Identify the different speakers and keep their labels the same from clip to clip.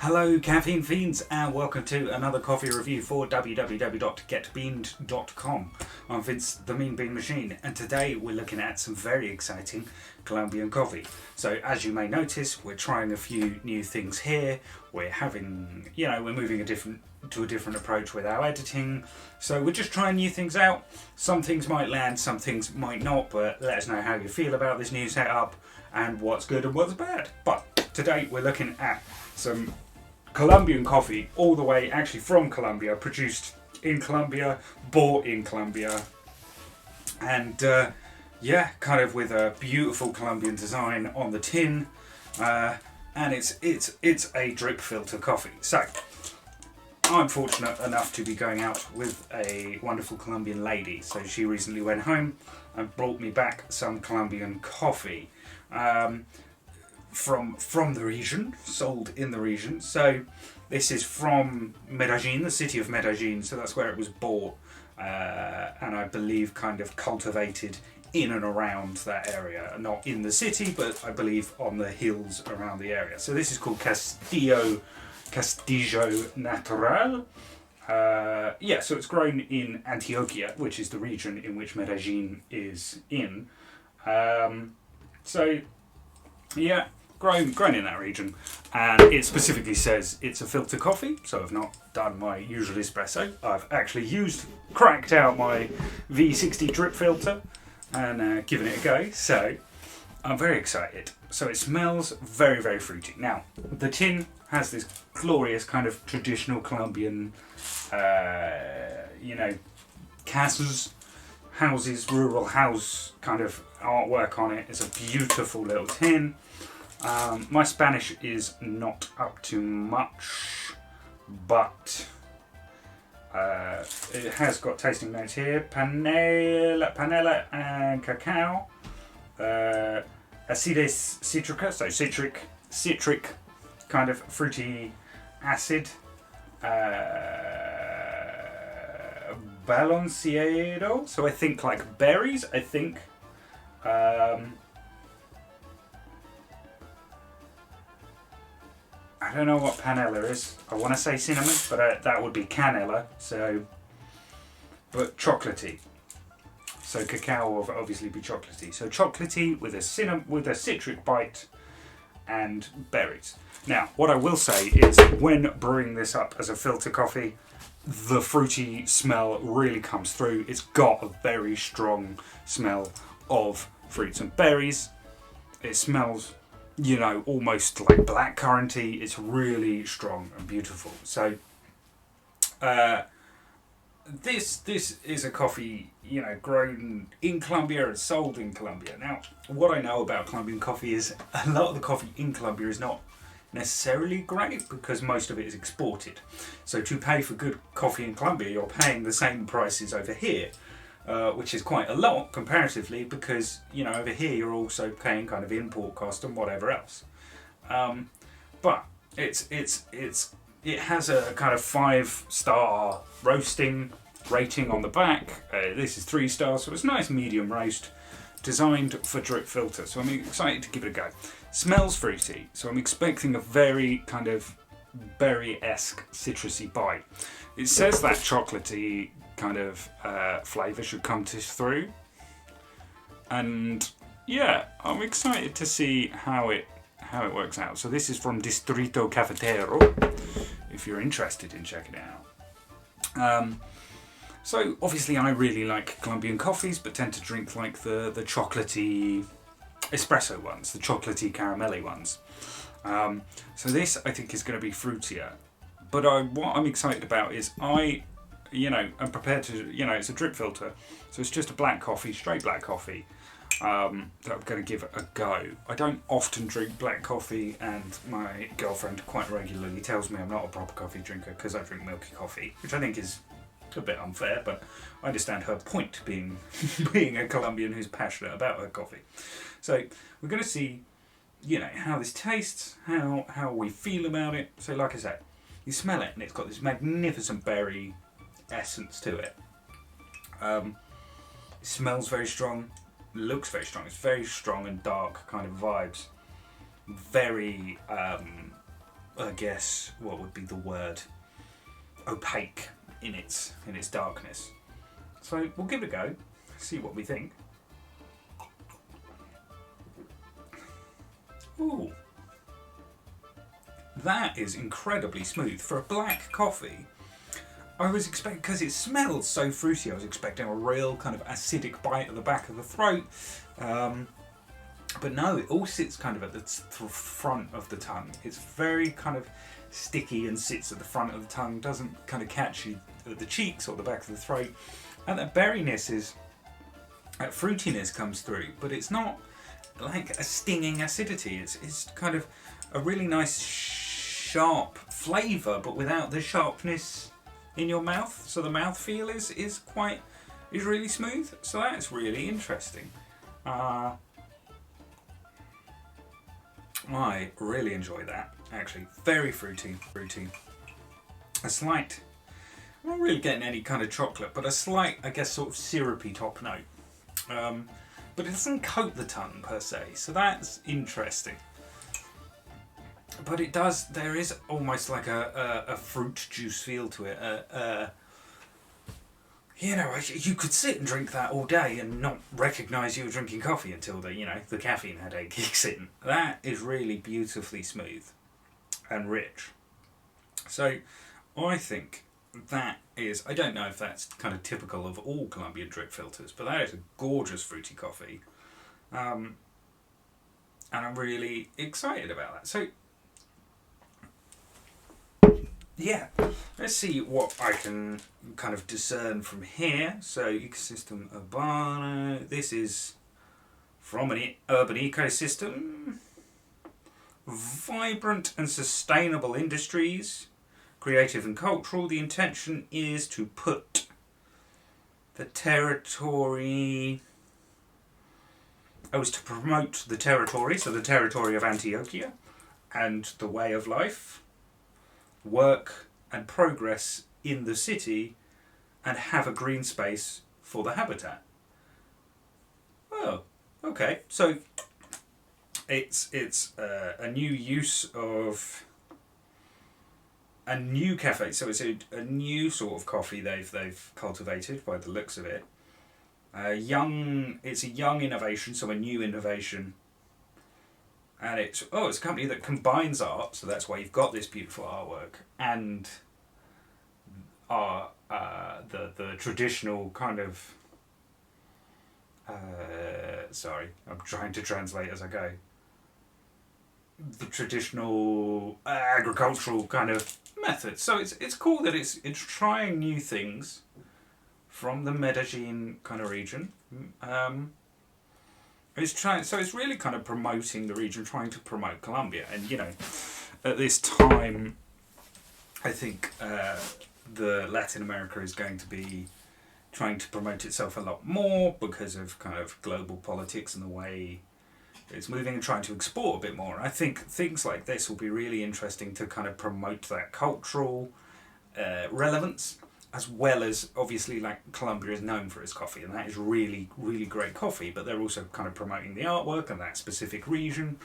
Speaker 1: Hello caffeine fiends and welcome to another coffee review for www.getbeaned.com. I'm Vince the Mean Bean Machine and today we're looking at some very exciting Colombian coffee. So as you may notice, we're trying a few new things here. We're moving to a different approach with our editing. So we're just trying new things out. Some things might land, some things might not, but let us know how you feel about this new setup and what's good and what's bad. But today we're looking at some Colombian coffee, all the way actually from Colombia, produced in Colombia, bought in Colombia, and kind of with a beautiful Colombian design on the tin, and it's a drip filter coffee. So I'm fortunate enough to be going out with a wonderful Colombian lady. So she recently went home and brought me back some Colombian coffee. From the region, sold in the region. So this is from Medellin, the city of Medellin, so that's where it was bought, and I believe kind of cultivated in and around that area, not in the city, but I believe on the hills around the area. So this is called Castillo Natural. So it's grown in Antioquia, which is the region in which Medellin is in. Grown in that region, and it specifically says it's a filter coffee, so I've not done my usual espresso. I've actually cracked out my V60 drip filter and given it a go, so I'm very excited. So it smells very, very fruity. Now, the tin has this glorious kind of traditional Colombian, casas, houses, rural house kind of artwork on it. It's a beautiful little tin. My Spanish is not up to much, but it has got tasting notes here: panela and cacao, acidez citrica, so citric kind of fruity acid, balanceado, so I think like berries. I don't know what panela is. I want to say cinnamon, but that would be canela. But chocolatey. So cacao will obviously be chocolatey. So chocolatey with a citric bite and berries. Now, what I will say is, when brewing this up as a filter coffee, the fruity smell really comes through. It's got a very strong smell of fruits and berries. It smells, almost like blackcurranty. It's really strong and beautiful. So this is a coffee, grown in Colombia and sold in Colombia. Now, what I know about Colombian coffee is a lot of the coffee in Colombia is not necessarily great because most of it is exported. So to pay for good coffee in Colombia, you're paying the same prices over here. Which is quite a lot comparatively, because over here you're also paying kind of import cost and whatever else. But it has a kind of 5-star roasting rating on the back. This is 3 stars, so it's a nice medium roast, designed for drip filter. So I'm excited to give it a go. Smells fruity, so I'm expecting a very kind of berry-esque citrusy bite. It says that chocolatey kind of flavour should come through, and I'm excited to see how it works out. So this is from Distrito Cafetero, if you're interested in checking it out. So obviously I really like Colombian coffees, but tend to drink like the chocolatey espresso ones, the chocolatey caramelly ones. So this I think is going to be fruitier, but what I'm excited about is I'm prepared to, it's a drip filter, so it's just a black coffee, straight black coffee, that I'm going to give it a go. I don't often drink black coffee, and my girlfriend quite regularly tells me I'm not a proper coffee drinker because I drink milky coffee, which I think is a bit unfair, but I understand her point, being a Colombian who's passionate about her coffee. So we're going to see, how this tastes, how we feel about it. So like I said, you smell it and it's got this magnificent berry essence to it. It smells very strong, looks very strong. It's very strong and dark kind of vibes. Very I guess, what would be the word, opaque in its darkness. So we'll give it a go, see what we think. Ooh, that is incredibly smooth for a black coffee. I was expecting, because it smelled so fruity, I was expecting a real kind of acidic bite at the back of the throat. But no, it all sits kind of at the front of the tongue. It's very kind of sticky and sits at the front of the tongue, doesn't kind of catch you at the cheeks or the back of the throat. And that berryness that fruitiness comes through, but it's not like a stinging acidity. It's kind of a really nice sharp flavour, but without the sharpness in your mouth. So the mouthfeel is really smooth. So that's really interesting. I really enjoy that, actually. Very fruity. A slight, I'm not really getting any kind of chocolate, but a slight, I guess, sort of syrupy top note. But it doesn't coat the tongue per se, so that's interesting. But it does, there is almost like a fruit juice feel to it. You could sit and drink that all day and not recognise you were drinking coffee until the caffeine headache kicks in. That is really beautifully smooth and rich. So I think that is, I don't know if that's kind of typical of all Colombian drip filters, but that is a gorgeous fruity coffee. And I'm really excited about that. So yeah, let's see what I can kind of discern from here. So ecosystem urbano, this is from an urban ecosystem. Vibrant and sustainable industries, creative and cultural. The intention is to put the territory... is to promote the territory, so the territory of Antioquia, and the way of life, work and progress in the city, and have a green space for the habitat. Oh, okay. So it's a new use of a new cafe. So it's a new sort of coffee they've cultivated by the looks of it. It's a young innovation, so a new innovation. And it's a company that combines art, so that's why you've got this beautiful artwork, and the traditional kind of sorry, I'm trying to translate as I go. The traditional agricultural kind of methods. So it's cool that it's trying new things from the Medellin kind of region. It's really kind of promoting the region, trying to promote Colombia. And at this time, I think the Latin America is going to be trying to promote itself a lot more because of kind of global politics and the way it's moving, and trying to export a bit more. And I think things like this will be really interesting to kind of promote that cultural relevance, as well as, obviously, like, Colombia is known for its coffee, and that is really, really great coffee, but they're also kind of promoting the artwork and that specific region.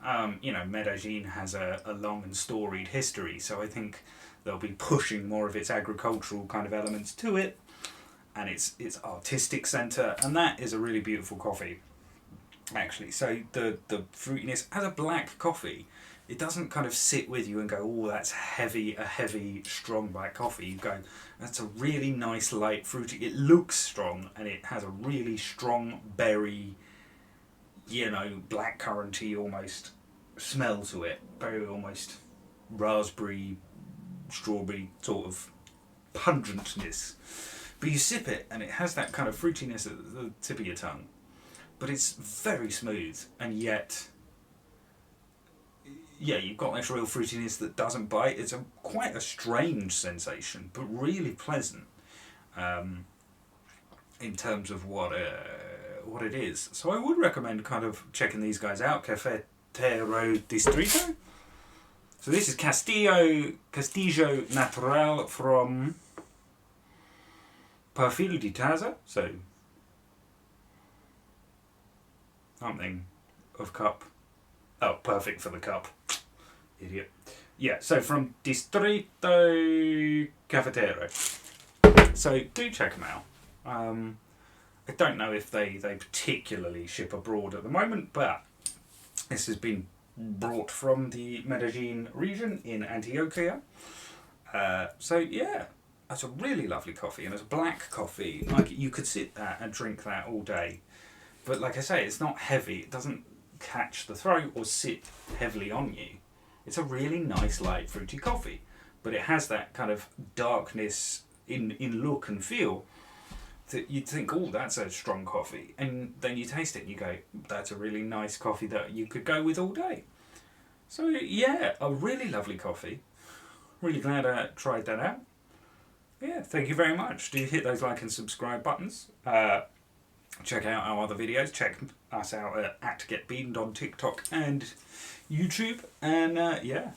Speaker 1: Medellin has a long and storied history, so I think they'll be pushing more of its agricultural kind of elements to it, and its artistic centre, and that is a really beautiful coffee, actually. So the fruitiness, as a black coffee, it doesn't kind of sit with you and go, oh, that's a heavy, strong black coffee. You go, that's a really nice, light, fruity. It looks strong, and it has a really strong berry, blackcurranty almost smell to it. Very almost raspberry, strawberry sort of pungentness. But you sip it, and it has that kind of fruitiness at the tip of your tongue. But it's very smooth, and yet... yeah, you've got this real fruitiness that doesn't bite. It's quite a strange sensation, but really pleasant in terms of what it is. So I would recommend kind of checking these guys out, Cafetero Distrito. So this is Castillo Natural from Perfil de Taza, so something of cup. Oh, perfect for the cup. Idiot. Yeah, so from Distrito Cafetero. So do check them out. I don't know if they particularly ship abroad at the moment, but this has been brought from the Medellin region in Antioquia. So yeah, it's a really lovely coffee, and it's a black coffee. Like, you could sit there and drink that all day. But like I say, it's not heavy. It doesn't catch the throat or sit heavily on you. It's a really nice, light, fruity coffee. But it has that kind of darkness in look and feel that you'd think, oh, that's a strong coffee. And then you taste it and you go, that's a really nice coffee that you could go with all day. So yeah, a really lovely coffee. Really glad I tried that out. Yeah, thank you very much. Do hit those like and subscribe buttons. Check out our other videos. Check us out at @GetBeamed on TikTok and YouTube. And yeah,